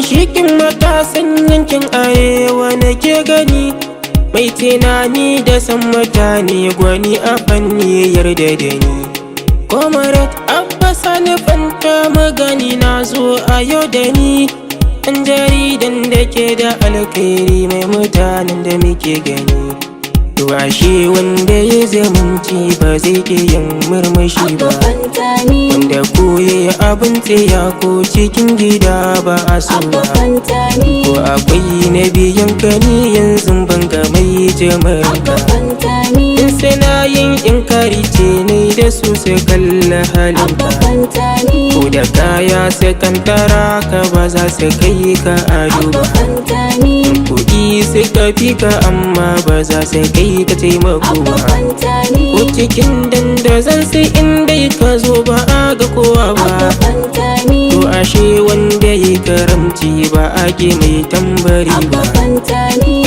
ginshikin matasan yankin arewa nake gani, mai tunani da san mutane, gwani a fanni yarda da ni. Comrade Abba Sani Fanta magani na zo a yau da ni, ɗan jaridan da ke da alkhairi mai mutanen da muke gani. To ashe wanda ya zamanci ba zai ke yin murmushi ba, wanda koye abin tsaya ko cikin gida ba a so ba. Ko akwai na biyan ka ni yanzu ban ga mai jama'ar ka, in suna yin inkari ce ne da su su kalla halinka. Ko da kaya sai kantara ka ba za su kai ka ado ba, kuɗi suka fi ka amma ba za su kai ka taimako ba. Ko cikin dandazon sai inda ka zo ba a ga kowa ba. To ashe wanda ya karamci ba a ke mai tambari ba.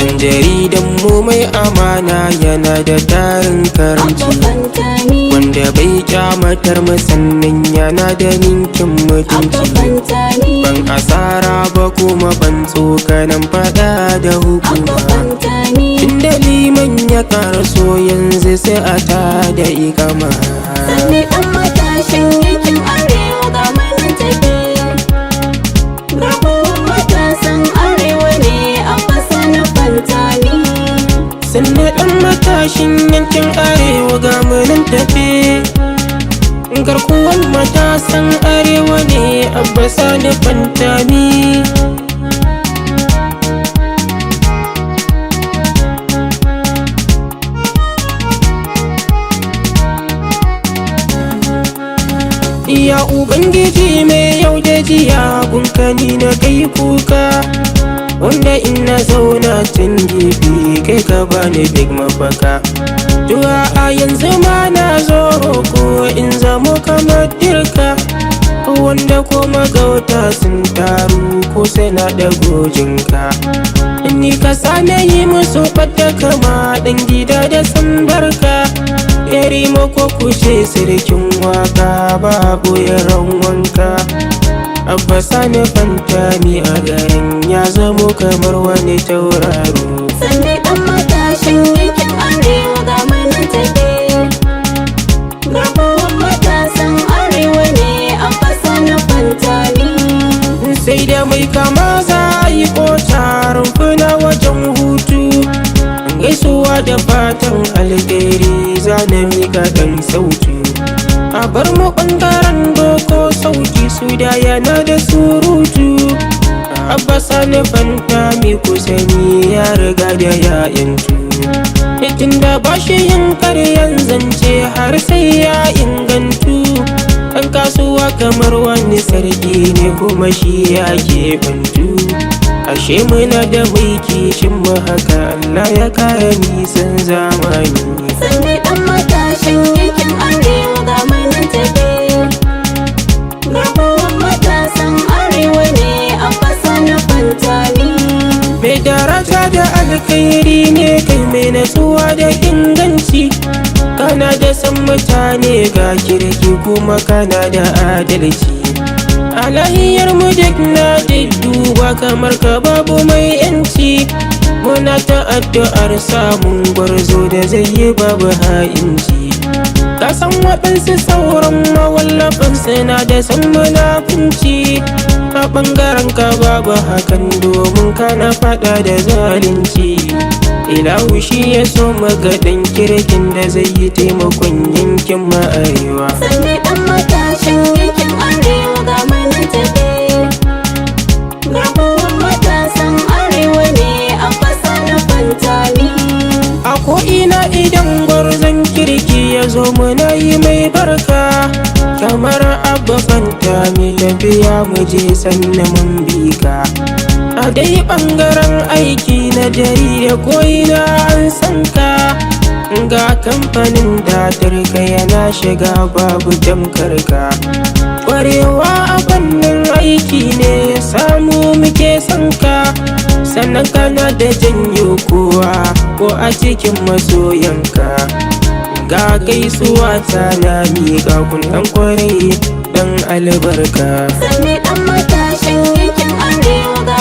Ɗan jaridan mu mai amana yana da tarin karamci, wanda bai kyamatar sannan yana da ninkin mutunci. Ban asara ba kuma ban tsokanan fada da hukuma, inda liman ya karaso yanzu sai a ta da ikama. Sanni ɗan matashin yankin arewa ga manan tafi, rabuwar matasan arewa ne a fasa na Fantami. Sanni ɗan matashin yankin arewa ga manan tafi, garkuwar matasan arewa ne a fasa na Fantami. Ya Ubangiji mai yau da jiya gunkani na kai kuka, wanda in na zauna tun gefe kai ka bani big mafaka. Duwa a yanzu ma na zo ko in zamo kamar dirka, wanda ko magauta sun taru ko sai na ɗago jinka. Ni ka same yi musu fata kama ɗan gida da san barka, yari mako kushe sirkin waka babu yaran wanka. Abba Sani Fantami a garin ya zamo kamar wani tauraro. Sanni ɗan matashin yankin arewa ga manan tafi, rabuwar matasan arewa ne a fasa na Fantami. Sai da mai kama za a yi kota rumfuna wajen hutu, gaisuwa da fatan alheri zana mika ɗan sautu. A bar mu ɓangaren doko sauki su da yana da surutu. Abba Sani Fantami kusani ya riga da ya yantu, tun da ba shi yin karyan zance har sai ya ingantu. Ɗan kasuwa kamar wani sarki ne kuma shi ya keɓantu. Ashe muna da mai kishin mu haka Allah ya kare nisan zamani. Sanni ɗan matashin yankin arewa ga manan tafi, rabuwar matasan arewa ne a fasa na Fantami. Mai daraja da alkhairi ne kai, mai natsuwa da inganci, kana da san mutane ga kirki kuma kana da adalci. Alahiyar mu duk na duba kamar ka babu mai yanci, muna ta addu'ar samun gwarzo da zai yi babu ha'inci. Ka san waɗansu sauran mawallafan suna da san munafunci, a ɓangaren ka babu hakan domin kana faɗa da zalunci. Ilahu shi ya so magaɗin kirkin da zai yi taimakon yankin ma'arewa. Sanni ɗan matashin yankin arewa ga manan tafi, rabuwar matasan arewa ne a fasa na Fantami. A ko'ina idan gwarzon kirki ya zo muna yi mai barka, kamar Abba Fantami tafiya mu je sannan mun bi ka. A dai ɓangaren aiki na jarida ko'ina an san ka, ga kamfanin datarka yana shiga babu tamkar ka. Ƙwarewa a fannin aiki ne ya samu muke son ka, sannan kana da janyo kowa ko a cikin masoyanka. Ga gaisuwa ta na miƙa kun ɗan ƙwarai ɗan albarka. Sanni ɗan matashin yankin arewa ga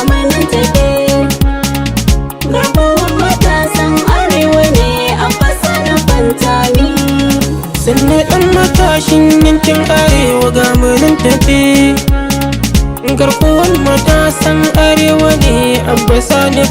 matasan arewa ne abba sani